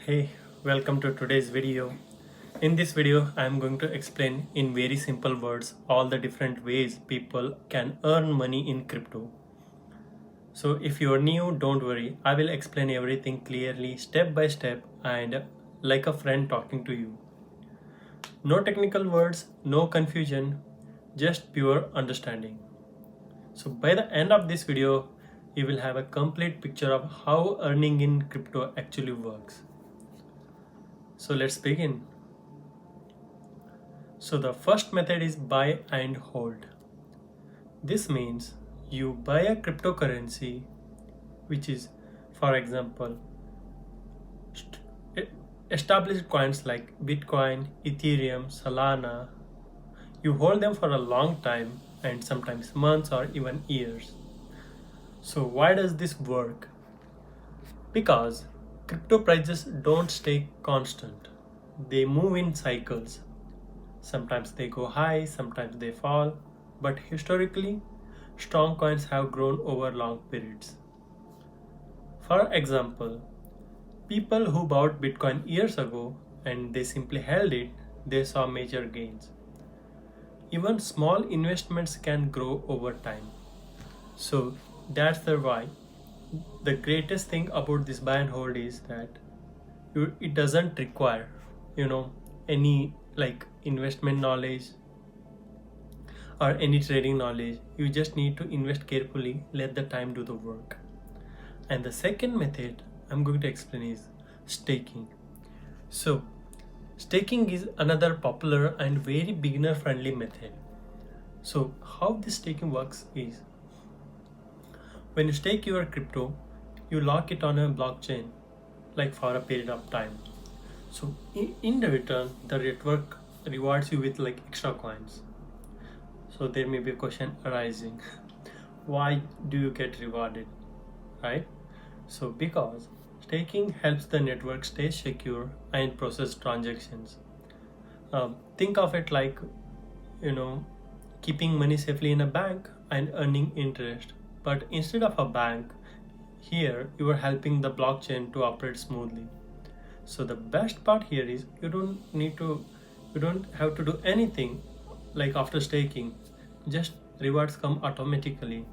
Hey, welcome to today's video. In this video, I am going to explain in very simple words all the different ways people can earn money in crypto. So if you are new, don't worry. I will explain everything clearly, step by step, and like a friend talking to you. No technical words, no confusion, just pure understanding. So by the end of this video, you will have a complete picture of how earning in crypto actually works. So let's begin. So the first method is buy and hold. This means you buy a cryptocurrency, which is, for example, established coins like Bitcoin, Ethereum, Solana. You hold them for a long time and sometimes months or even years. So why does this work? Because crypto prices don't stay constant. They move in cycles. Sometimes they go high, sometimes they fall, but historically, strong coins have grown over long periods. For example, people who bought Bitcoin years ago and they simply held it, they saw major gains. Even small investments can grow over time. So that's the why. The greatest thing about this buy and hold is that it doesn't require, any like investment knowledge or any trading knowledge. You just need to invest carefully, let the time do the work. And the second method I'm going to explain is staking. So staking is another popular and very beginner friendly method. So how this staking works is, when you stake your crypto, you lock it on a blockchain like for a period of time. So in the return, the network rewards you with like extra coins. So there may be a question arising, why do you get rewarded, right? So because staking helps the network stay secure and process transactions. Think of it like, you know, keeping money safely in a bank and earning interest. But instead of a bank, here you are helping the blockchain to operate smoothly. So the best part here is you don't have to do anything like after staking. Just rewards come automatically.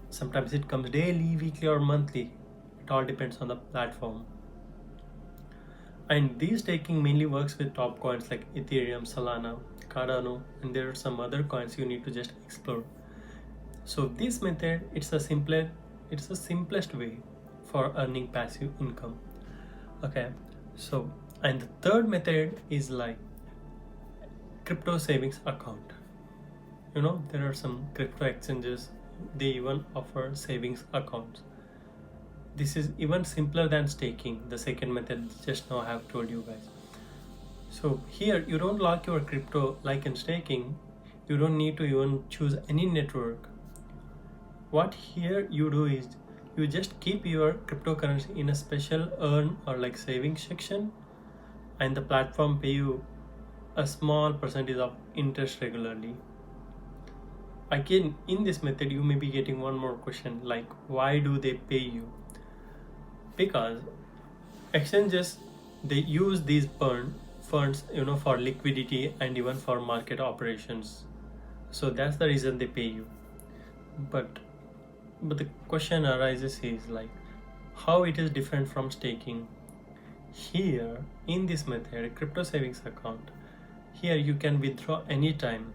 Sometimes it comes daily, weekly, or monthly. It all depends on the platform. And these staking mainly works with top coins like Ethereum, Solana, Cardano, and there are some other coins you need to just explore. So this method, it's the simplest way for earning passive income. Okay, so and the third method is like crypto savings account. There are some crypto exchanges, they even offer savings accounts. This is even simpler than staking, the second method just now I have told you guys. So here you don't lock your crypto like in staking. You don't need to even choose any network. What here you do is you just keep your cryptocurrency in a special earn or like savings section, and the platform pay you a small percentage of interest regularly. Again, in this method you may be getting one more question like, why do they pay you? Because exchanges, they use these funds for liquidity and even for market operations. So that's the reason they pay you. But the question arises is like, how it is different from staking. Here in this method, crypto savings account, here you can withdraw anytime.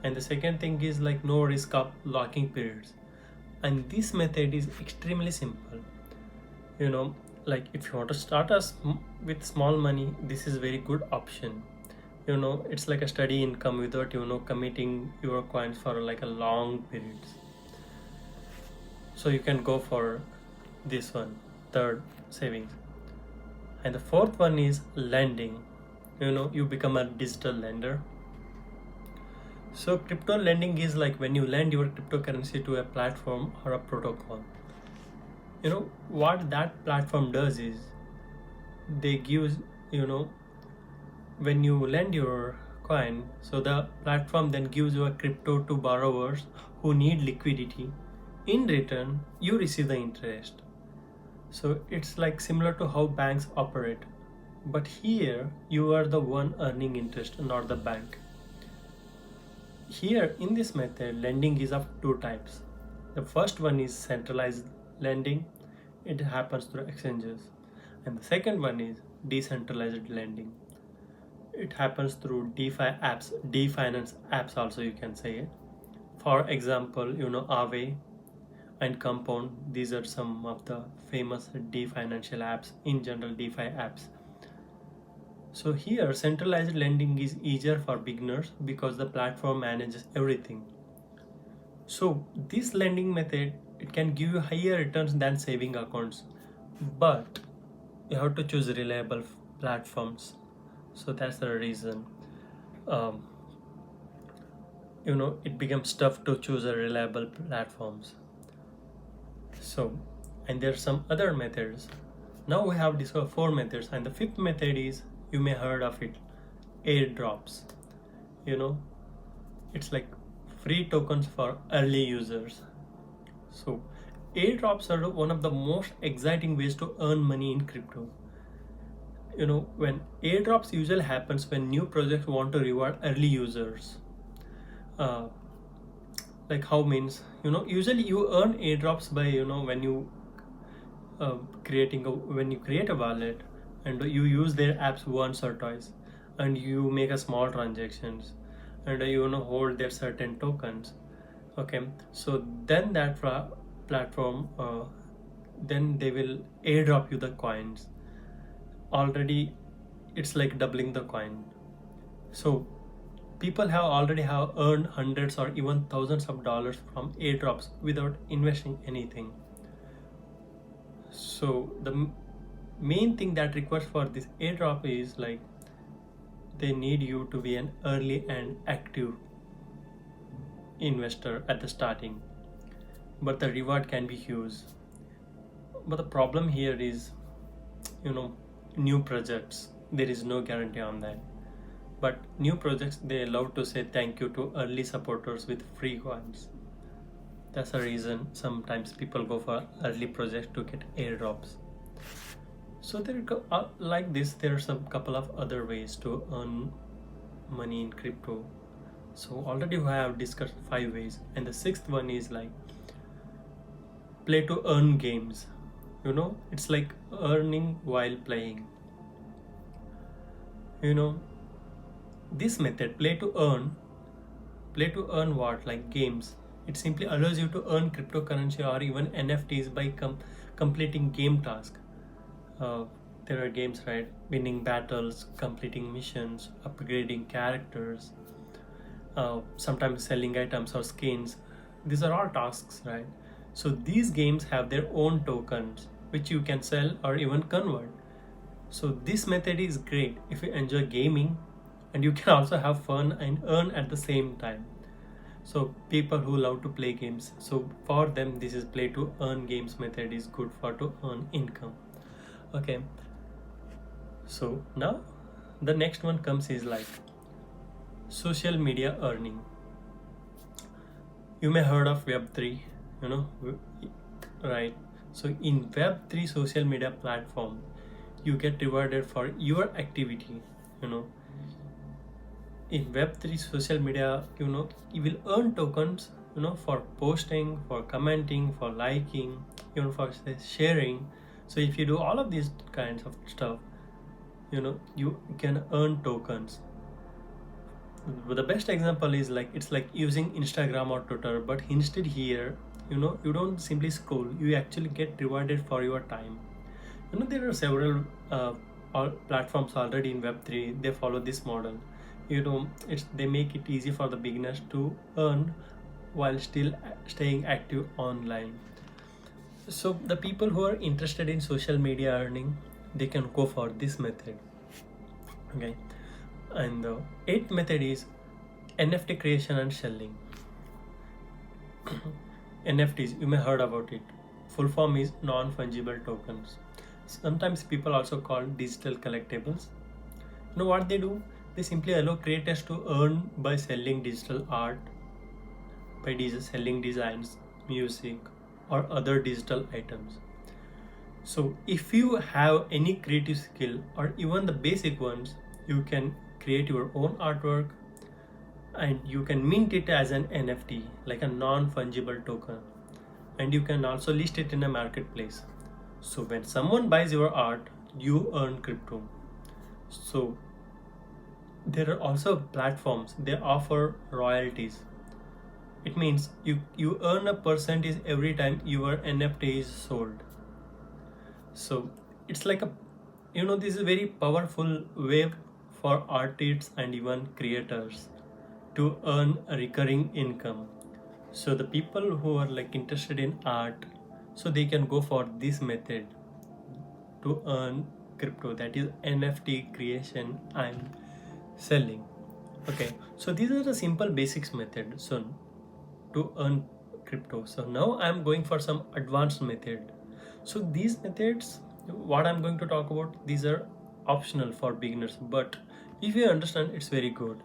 And the second thing is like no risk of locking periods. And this method is extremely simple. Like if you want to start with small money, this is very good option. It's like a steady income without committing your coins for like a long periods. So you can go for this one, third, savings. And the fourth one is lending. You become a digital lender. So crypto lending is like when you lend your cryptocurrency to a platform or a protocol. What that platform does is they give, when you lend your coin, so the platform then gives you a crypto to borrowers who need liquidity. In return, you receive the interest. So it's like similar to how banks operate. But here you are the one earning interest, not the bank. Here in this method, lending is of two types. The first one is centralized lending. It happens through exchanges. And the second one is decentralized lending. It happens through DeFi apps, DeFinance apps also you can say it. For example, Aave and Compound, these are some of the famous financial apps, in general DeFi apps. So here centralized lending is easier for beginners because the platform manages everything. So this lending method, it can give you higher returns than saving accounts, but you have to choose reliable platforms. So that's the reason um, it becomes tough to choose a reliable platforms. So, and there are some other methods. Now we have discovered four methods, and the fifth method is, you may heard of it, airdrops. You know, it's like free tokens for early users. So airdrops are one of the most exciting ways to earn money in crypto. When airdrops usually happens when new projects want to reward early users. uh, like how means, usually you earn airdrops by, when you when you create a wallet and you use their apps once or twice, and you make a small transactions, and hold their certain tokens. Okay, so then that platform, then they will airdrop you the coins. Already it's like doubling the coin. So people have already have earned hundreds or even thousands of dollars from airdrops without investing anything. So the main thing that requires for this airdrop is like, they need you to be an early and active investor at the starting, but the reward can be huge. But the problem here is, you know new projects, there is no guarantee on that. But new projects, they love to say thank you to early supporters with free coins. That's the reason sometimes people go for early projects to get airdrops. So like this, there are some couple of other ways to earn money in crypto. So already we have discussed 5 ways, and the sixth one is like play to earn games. It's like earning while playing. This method, play to earn what, like games. It simply allows you to earn cryptocurrency or even NFTs by completing game tasks. uh, there are games, right? Winning battles, completing missions, upgrading characters, sometimes selling items or skins. These are all tasks, right? So these games have their own tokens which you can sell or even convert. So this method is great if you enjoy gaming, and you can also have fun and earn at the same time. So people who love to play games, so for them this is play to earn games method is good for to earn income. Okay, so now the next one comes is like social media earning. You may heard of web3, you know right? So in web3 social media platform, you get rewarded for your activity. you know in web3 social media, you will earn tokens, for posting, for commenting, for liking, for sharing. So if you do all of these kinds of stuff, you can earn tokens. But the best example is like, it's like using Instagram or Twitter, but instead here, you don't simply scroll, you actually get rewarded for your time. There are several platforms already in web3, they follow this model. They make it easy for the beginners to earn while still staying active online. So the people who are interested in social media earning, they can go for this method. Okay, and the eighth method is NFT creation and selling. NFTs, you may heard about it. Full form is non-fungible tokens. Sometimes people also call digital collectibles. What they do? They simply allow creators to earn by selling digital art, by selling designs, music, or other digital items. So if you have any creative skill or even the basic ones, you can create your own artwork and you can mint it as an NFT, like a non-fungible token, and you can also list it in a marketplace. So when someone buys your art, you earn crypto. So there are also platforms, they offer royalties. It means you earn a percentage every time your NFT is sold. So it's like a, this is a very powerful way for artists and even creators to earn a recurring income. So the people who are like interested in art, so they can go for this method to earn crypto, that is NFT creation and selling. Okay, so these are the simple basics method so to earn crypto. So now I'm going for some advanced method. So these methods, what I'm going to talk about, these are optional for beginners, but if you understand, it's very good.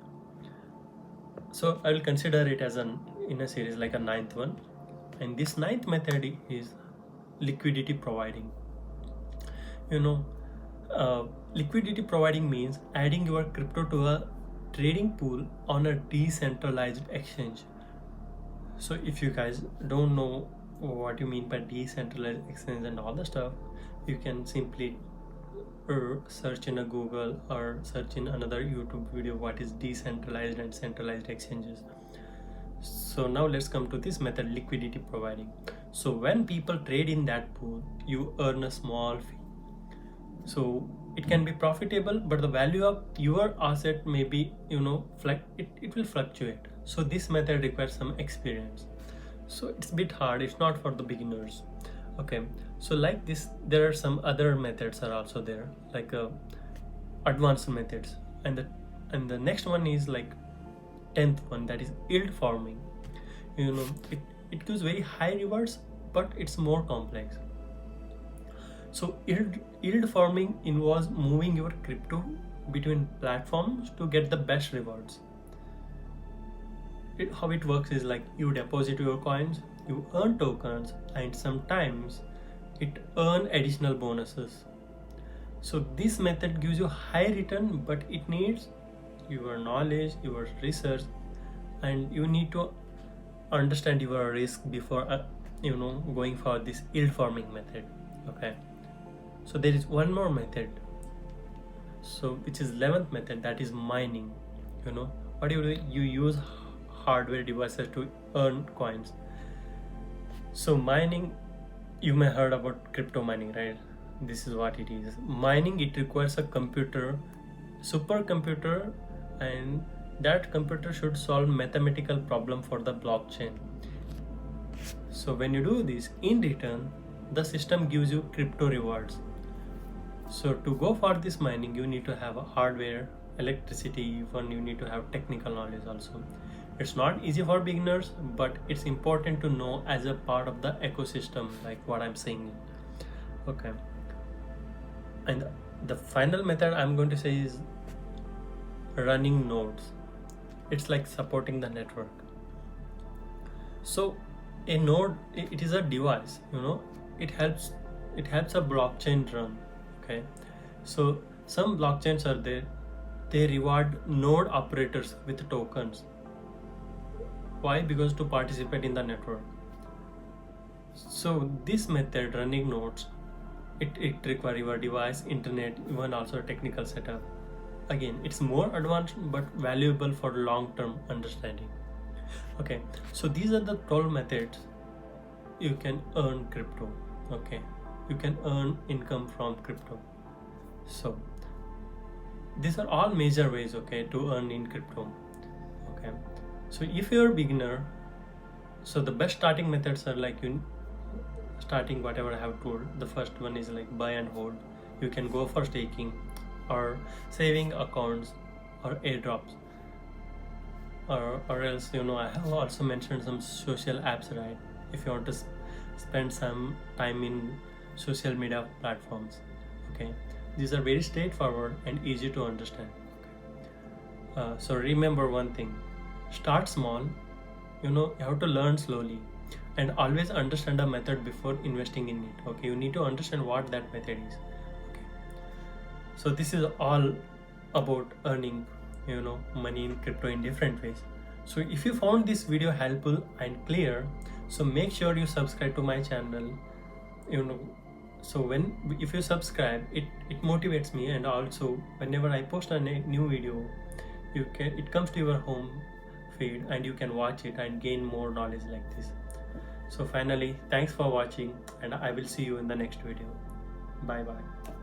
So I will consider it as an in a series like a ninth one, and this ninth method is liquidity providing. Liquidity providing means adding your crypto to a trading pool on a decentralized exchange. So if you guys don't know what you mean by decentralized exchange and all the stuff, you can simply search in a Google or search in another YouTube video what is decentralized and centralized exchanges. So now let's come to this method, liquidity providing. So when people trade in that pool, you earn a small fee. So it can be profitable, but the value of your asset may be, it will fluctuate. So this method requires some experience. So it's a bit hard, it's not for the beginners. Okay, so like this, there are some other methods are also there, like advanced methods, and the next one is like 10th one, that is yield farming. It gives very high rewards, but it's more complex. So yield farming involves moving your crypto between platforms to get the best rewards. How it works is like you deposit your coins, you earn tokens, and sometimes it earn additional bonuses. So this method gives you high return, but it needs your knowledge, your research, and you need to understand your risk before going for this yield farming method. Okay, so there is one more method, so which is 11th method, that is mining. What you do, you use hardware devices to earn coins. So mining, you may heard about crypto mining, right? This is what it is. Mining, it requires a supercomputer, and that computer should solve mathematical problem for the blockchain. So when you do this, in return, the system gives you crypto rewards. So to go for this mining, you need to have a hardware, electricity, even you need to have technical knowledge also. It's not easy for beginners, but it's important to know as a part of the ecosystem, like what I'm saying. Okay, and the final method I'm going to say is running nodes. It's like supporting the network. So a node, it is a device, it helps a blockchain run. Okay, so some blockchains are there, they reward node operators with tokens. Why? Because to participate in the network. So this method, running nodes, it requires your device, internet, even also technical setup. Again, it's more advanced but valuable for long-term understanding. Okay, so these are the 12 methods you can earn crypto. Okay, you can earn income from crypto. So these are all major ways, okay, to earn in crypto. Okay, so if you're a beginner, so the best starting methods are like starting whatever I have told. The first one is like buy and hold. You can go for staking or saving accounts or airdrops, or else I have also mentioned some social apps, right? If you want to spend some time in social media platforms. Okay, these are very straightforward and easy to understand. Okay. So remember one thing, start small. You have to learn slowly, and always understand a method before investing in it. Okay, you need to understand what that method is. Okay, so this is all about earning money in crypto in different ways. So if you found this video helpful and clear, so make sure you subscribe to my channel. So if you subscribe, it motivates me, and also whenever I post a new video, it comes to your home feed and you can watch it and gain more knowledge like this. So finally, thanks for watching, and I will see you in the next video. Bye bye.